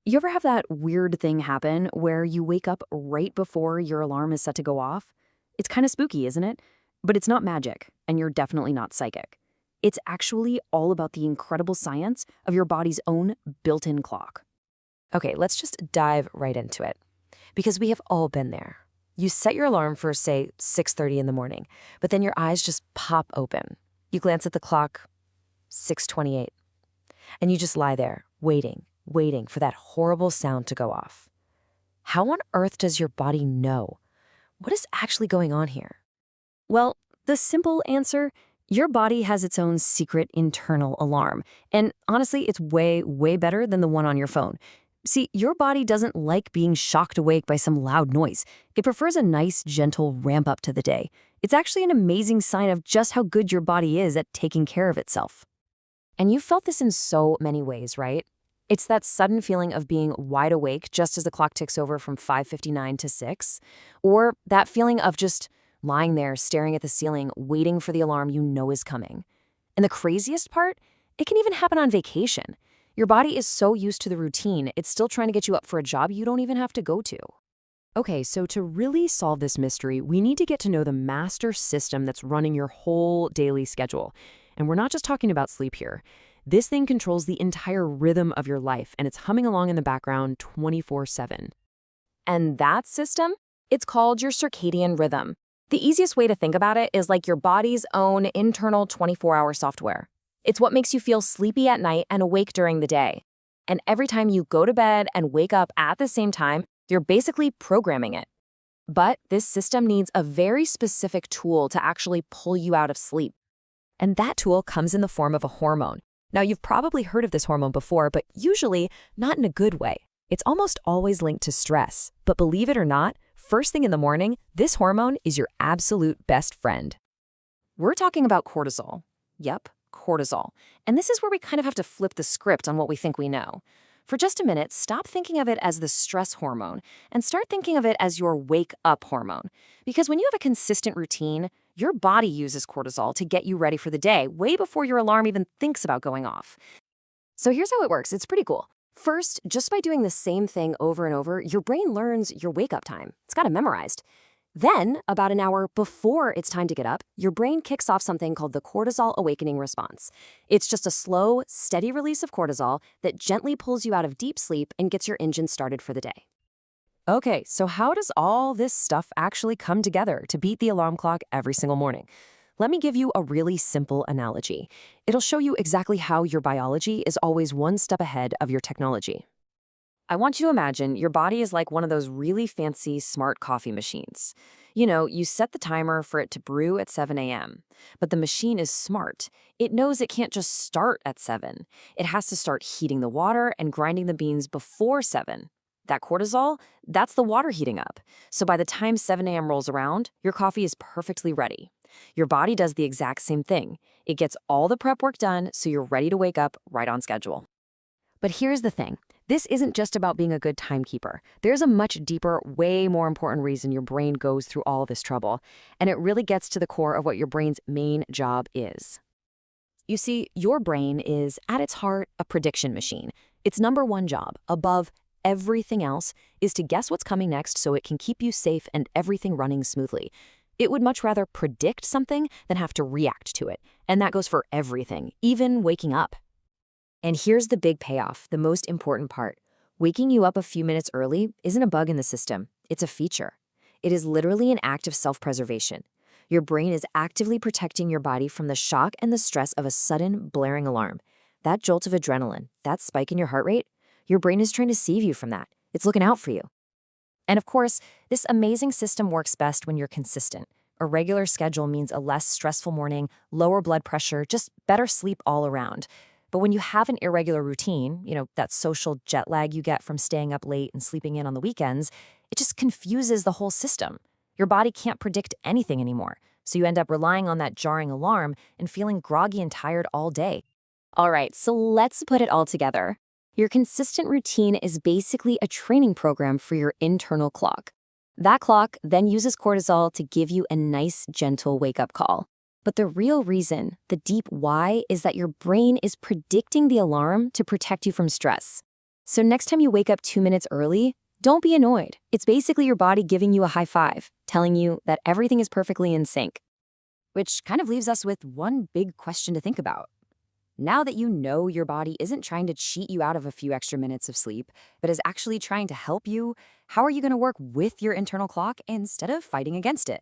You ever have that weird thing happen where you wake up right before your alarm is set to go off? It's kind of spooky, isn't it? But it's not magic, and you're definitely not psychic. It's actually all about the incredible science of your body's own built-in clock. Okay, let's just dive right into it because we have all been there. You set your alarm for, say, 6:30 in the morning, but then your eyes just pop open. You glance at the clock, 6:28, and you just lie there, waiting for that horrible sound to go off. How on earth does your body know? What is actually going on here? Well, the simple answer, your body has its own secret internal alarm. And honestly, it's way better than the one on your phone. See, your body doesn't like being shocked awake by some loud noise. It prefers a nice, gentle ramp up to the day. It's actually an amazing sign of just how good your body is at taking care of itself. And you felt this in so many ways, right? It's that sudden feeling of being wide awake just as the clock ticks over from 5:59 to 6, or that feeling of just lying there staring at the ceiling, waiting for the alarm you know is coming. And the craziest part, it can even happen on vacation. Your body is so used to the routine, it's still trying to get you up for a job you don't even have to go to. Okay, so to really solve this mystery, we need to get to know the master system that's running your whole daily schedule. And we're not just talking about sleep here. This thing controls the entire rhythm of your life, and it's humming along in the background 24/7. And that system, it's called your circadian rhythm. The easiest way to think about it is like your body's own internal 24-hour software. It's what makes you feel sleepy at night and awake during the day. And every time you go to bed and wake up at the same time, you're basically programming it. But this system needs a very specific tool to actually pull you out of sleep. And that tool comes in the form of a hormone. Now, you've probably heard of this hormone before, but usually not in a good way. It's almost always linked to stress. But believe it or not, first thing in the morning, this hormone is your absolute best friend. We're talking about cortisol. Yep, cortisol. And this is where we kind of have to flip the script on what we think we know. For just a minute, stop thinking of it as the stress hormone and start thinking of it as your wake-up hormone. Because when you have a consistent routine, your body uses cortisol to get you ready for the day way before your alarm even thinks about going off. So here's how it works. It's pretty cool. First, just by doing the same thing over and over, your brain learns your wake-up time. It's got it memorized. Then, about an hour before it's time to get up, your brain kicks off something called the cortisol awakening response. It's just a slow, steady release of cortisol that gently pulls you out of deep sleep and gets your engine started for the day. Okay, so how does all this stuff actually come together to beat the alarm clock every single morning? Let me give you a really simple analogy. It'll show you exactly how your biology is always one step ahead of your technology. I want you to imagine your body is like one of those really fancy smart coffee machines. You know, you set the timer for it to brew at 7 a.m., but the machine is smart. It knows it can't just start at 7. It has to start heating the water and grinding the beans before 7. That cortisol, that's the water heating up. So by the time 7 a.m. rolls around, your coffee is perfectly ready. Your body does the exact same thing. It gets all the prep work done so you're ready to wake up right on schedule. But here's the thing. This isn't just about being a good timekeeper. There's a much deeper, way more important reason your brain goes through all this trouble, and it really gets to the core of what your brain's main job is. You see, your brain is, at its heart, a prediction machine. Its number one job, above everything else, is to guess what's coming next so it can keep you safe and everything running smoothly. It would much rather predict something than have to react to it, and that goes for everything, even waking up. And here's the big payoff, the most important part. Waking you up a few minutes early isn't a bug in the system. It's a feature. It is literally an act of self-preservation. Your brain is actively protecting your body from the shock and the stress of a sudden, blaring alarm. That jolt of adrenaline, that spike in your heart rate, your brain is trying to save you from that. It's looking out for you. And of course, this amazing system works best when you're consistent. A regular schedule means a less stressful morning, lower blood pressure, just better sleep all around. But when you have an irregular routine, that social jet lag you get from staying up late and sleeping in on the weekends, it just confuses the whole system. Your body can't predict anything anymore, so you end up relying on that jarring alarm and feeling groggy and tired all day. All right, so let's put it all together. Your consistent routine is basically a training program for your internal clock. That clock then uses cortisol to give you a nice, gentle wake-up call. But the real reason, the deep why, is that your brain is predicting the alarm to protect you from stress. So next time you wake up 2 minutes early, don't be annoyed. It's basically your body giving you a high five, telling you that everything is perfectly in sync. Which kind of leaves us with one big question to think about. Now that you know your body isn't trying to cheat you out of a few extra minutes of sleep, but is actually trying to help you, how are you going to work with your internal clock instead of fighting against it?